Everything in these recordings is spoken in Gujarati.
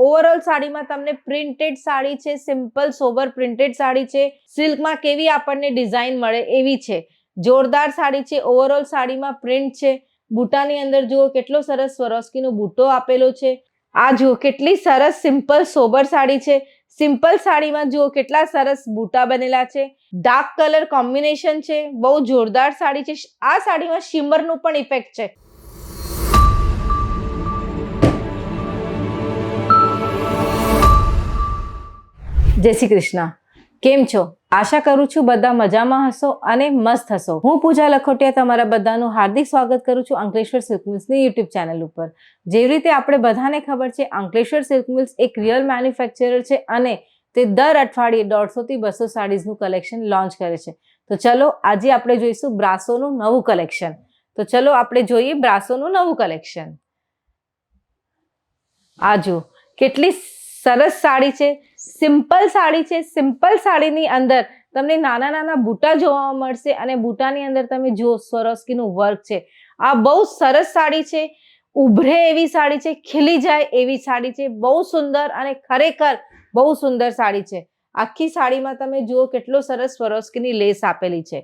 ઓવરઓલ સાડીમાં તમને પ્રિન્ટેડ સાડી છે, સિમ્પલ સોબર પ્રિન્ટેડ સાડી છે, સિલ્કમાં કેવી આપણને ડિઝાઇન મળે એવી છે, જોરદાર સાડી છે। ઓવરઓલ સાડીમાં પ્રિન્ટ છે, બૂટાની અંદર જુઓ કેટલો સરસ સ્વરોસ્કીનો બૂટો આપેલો છે। આ જુઓ કેટલી સરસ સિમ્પલ સોબર સાડી છે। સિમ્પલ સાડીમાં જુઓ કેટલા સરસ બૂટા બનેલા છે, ડાર્ક કલર કોમ્બિનેશન છે, બહુ જોરદાર સાડી છે। આ સાડીમાં શિમરનું પણ ઇફેક્ટ છે। જય શ્રી કૃષ્ણ, કેમ છો? આશા કરું છું બધા મજામાં હશો અને મસ્ત હશો। હું પૂજા લખોટિયા તમારા બધાનું હાર્દિક સ્વાગત કરું છું અંકલેશ્વર સિલ્ક મિલ્સની યુટ્યુબ ચેનલ ઉપર। જેવી રીતે આપણે બધાને ખબર છે, અંકલેશ્વર સિલ્ક મિલ્સ એક રિયલ મેન્યુફેક્ચરર છે અને તે દર અઠવાડિયે 150 થી 200 સાડીઝનું કલેક્શન લોન્ચ કરે છે। તો ચલો આજે આપણે જોઈશું બ્રાસોનું નવું કલેક્શન। તો ચલો આપણે જોઈએ બ્રાસોનું નવું કલેક્શન। આ જુઓ કેટલી સરસ સાડી છે, સિમ્પલ સાડી છે। સિમ્પલ સાડીની અંદર તમને નાના નાના બૂટા જોવા મળશે અને બૂટાની અંદર તમે જુઓ સ્વરોસ્કીનું વર્ક છે। આ બહુ સરસ સાડી છે, ઉભરે એવી સાડી છે, ખીલી જાય એવી સાડી છે, બહુ સુંદર અને ખરેખર બહુ સુંદર સાડી છે। આખી સાડીમાં તમે જુઓ કેટલો સરસ સ્વરોસ્કીની લેસ આપેલી છે।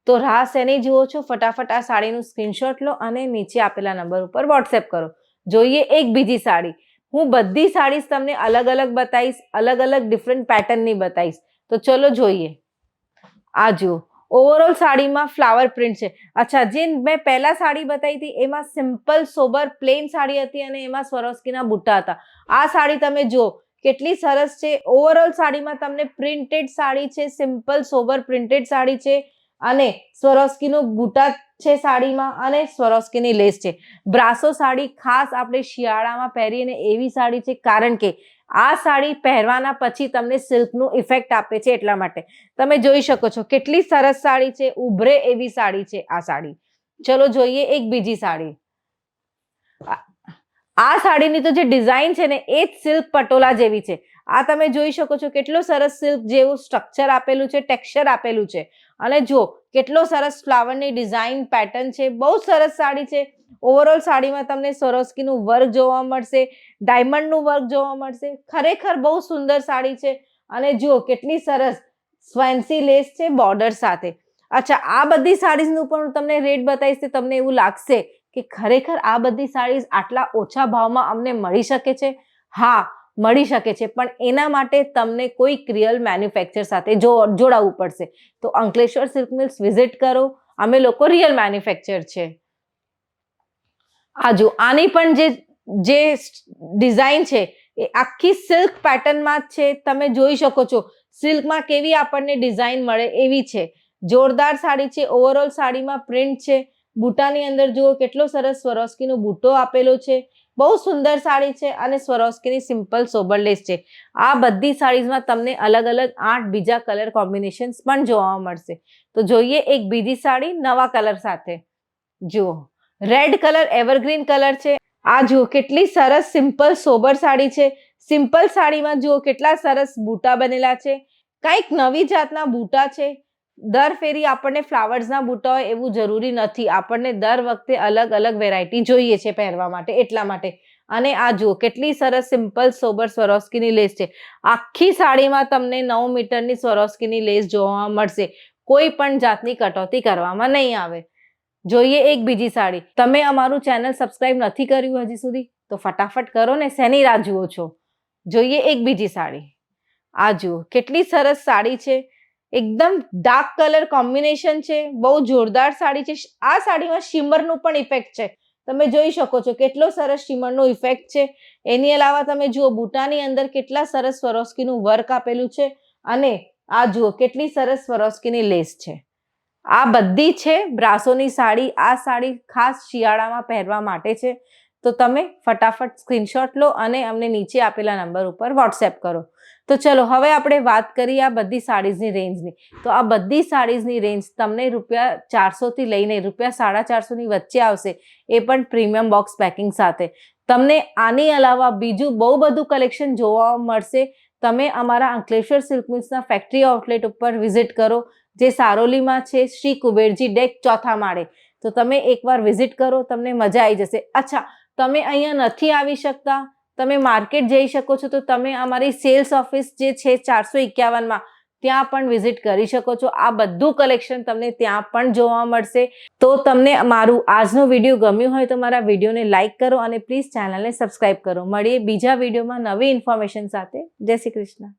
તો રાહ શેની જુઓ છો? ફટાફટ આ સાડીનું સ્ક્રીનશોટ લો અને નીચે આપેલા નંબર ઉપર વોટ્સએપ કરો। જોઈએ એક બીજી સાડી। હું બધી સાડીઝ તમને અલગ અલગ બતાવીશ, અલગ અલગ ડિફરન્ટ પેટર્નની બતાવીશ। તો ચલો જોઈએ। આ જુઓ ઓવરઓલ સાડીમાં ફ્લાવર પ્રિન્ટ છે। અચ્છા, જે મેં પહેલા સાડી બતાવી હતી એમાં સિમ્પલ સોબર પ્લેન સાડી હતી અને એમાં સ્વરોસ્કીના બુટ્ટા હતા। આ સાડી તમે જુઓ કેટલી સરસ છે। ઓવરઓલ સાડીમાં તમને પ્રિન્ટેડ સાડી છે, સિમ્પલ સોબર પ્રિન્ટેડ સાડી છે અને સ્વરોસ્કીનું બુટ્ટા છે સાડીમાં અને સ્વરોસ્કીની લેસ છે। બ્રાસો સાડી ખાસ આપણે શિયાળામાં પહેરીને એવી સાડી છે, કારણ કે આ સાડી પહેરવાના પછી તમને સિલ્કનું ઇફેક્ટ આપે છે, એટલા માટે। તમે જોઈ શકો છો કેટલી સરસ સાડી છે, ઉભરે એવી સાડી છે આ સાડી। ચલો જોઈએ એક બીજી સાડી। આ સાડીની તો જે ડિઝાઇન છે ને એ જ સિલ્ક પટોલા જેવી છે। આ તમે જોઈ શકો છો કેટલો સરસ સિલ્ક જેવું સ્ટ્રક્ચર આપેલું છે, ટેક્સચર આપેલું છે અને જુઓ કેટલો સરસ ફ્લાવરની ડિઝાઇન પેટર્ન છે, બહુ સરસ સાડી છે। ઓવરઓલ સાડીમાં તમને સ્વરોસ્કીનું વર્ક જોવા મળશે, ડાયમંડનું વર્ક જોવા મળશે, ખરેખર બહુ સુંદર સાડી છે અને જુઓ કેટલી સરસ ફેન્સી લેસ છે બોર્ડર સાથે। અચ્છા, આ બધી સાડીઝનું પણ તમને રેટ બતાવીશ તો તમને એવું લાગશે કે ખરેખર આ બધી સાડીઝ આટલા ઓછા ભાવમાં અમને મળી શકે છે? હા, મળી શકે છે, પણ એના માટે તમને કોઈક રિયલ મેન્યુફેક્ચર સાથે જોડાવવું પડશે। તો અંકલેશ્વર સિલ્ક મિલ્સ વિઝિટ કરો, અમે લોકો રિયલ મેન્યુફેક્ચર છે। આ જો આની પણ જે ડિઝાઇન છે એ આખી સિલ્ક પેટર્નમાં જ છે। તમે જોઈ શકો છો સિલ્કમાં કેવી આપણને ડિઝાઇન મળે એવી છે, જોરદાર સાડી છે। ઓવરઓલ સાડીમાં પ્રિન્ટ છે, બૂટાની અંદર જુઓ કેટલો સરસ સ્વરોસ્કીનો બૂટો આપેલો છે, બહુ સુંદર સાડી છે અને સ્વરોસ્કીની સિમ્પલ સોબર લેસ છે। આ બધી સાડીઝમાં તમને અલગ અલગ 8 બીજા કલર કોમ્બિનેશન્સ પણ જોવા મળશે। તો જોઈએ એક બીજી સાડી નવા કલર સાથે। જુઓ રેડ કલર એવરગ્રીન કલર છે। આ જુઓ કેટલી સરસ સિમ્પલ સોબર સાડી છે। સિમ્પલ સાડીમાં જુઓ કેટલા સરસ બૂટા બનેલા છે, કંઈક નવી જાતના બૂટા છે। દર ફેરી આપણને ફ્લાવર્સના બૂટા હોય એવું જરૂરી નથી, આપણને દર વખતે અલગ અલગ વેરાયટી જોઈએ છે પહેરવા માટે, એટલા માટે। અને આ જુઓ કેટલી સરસ સિમ્પલ સોબર સ્વરોસ્કીની લેસ છે। આખી સાડીમાં તમને 9 મીટરની સ્વરોસ્કીની લેસ જોવા મળશે, કોઈ પણ જાતની કટોતી કરવામાં નહીં આવે। જોઈએ એક બીજી સાડી। તમે અમારું ચેનલ સબસ્ક્રાઇબ નથી કર્યું હજી સુધી તો ફટાફટ કરો ને, શેની રાહ જુઓ છો? જોઈએ એક બીજી સાડી। આ જુઓ કેટલી સરસ સાડી છે, એકદમ ડાર્ક કલર કોમ્બિનેશન છે, બહુ જોરદાર સાડી છે। આ સાડીમાં શિમરનું પણ ઇફેક્ટ છે, તમે જોઈ શકો છો કેટલો સરસ શિમરનું ઇફેક્ટ છે। એની અલાવા તમે જુઓ બૂટાની અંદર કેટલા સરસ સ્વરોસ્કીનું વર્ક આપેલું છે અને આ જુઓ કેટલી સરસ સ્વરોસ્કીની લેસ છે। આ બધી છે બ્રાસોની સાડી। આ સાડી ખાસ શિયાળામાં પહેરવા માટે છે। તો તમે ફટાફટ સ્ક્રીનશોટ લો અને અમને નીચે આપેલા નંબર ઉપર વોટ્સએપ કરો। તો ચલો હવે આપણે વાત કરીએ આ બધી સાડીઝની રેન્જની। તો આ બધી સાડીઝની રેન્જ તમને ₹400 થી લઈને ₹450 વચ્ચે આવશે, એ પણ પ્રીમિયમ બોક્સ પેકિંગ સાથે। તમને આની અલાવા બીજું બહુ બધું કલેક્શન જોવા મળશે। તમે અમારા અંકલેશ્વર સિલ્ક મિલ્સના ફેક્ટરી આઉટલેટ ઉપર વિઝિટ કરો, જે સારોલીમાં છે, શ્રી કુબેરજી ડેક 4થા માળે। તો તમે એકવાર વિઝિટ કરો, તમને મજા આવી જશે। અચ્છા, તમે અહીંયા નથી આવી શકતા, તમે માર્કેટ જઈ શકો છો તો તમે અમારી સેલ્સ ઓફિસ જે છે 451માં ત્યાં પણ વિઝિટ કરી શકો છો. આ બધું કલેક્શન તમને ત્યાં પણ જોવા મળશે. તો તમને મારું આજનો વિડીયો ગમ્યું હોય તો મારા વિડીયોને લાઇક કરો અને પ્લીઝ ચેનલને સબસ્ક્રાઇબ કરો. મળીએ બીજા વિડીયોમાં નવી ઇન્ફોર્મેશન સાથે. જય શ્રી કૃષ્ણ.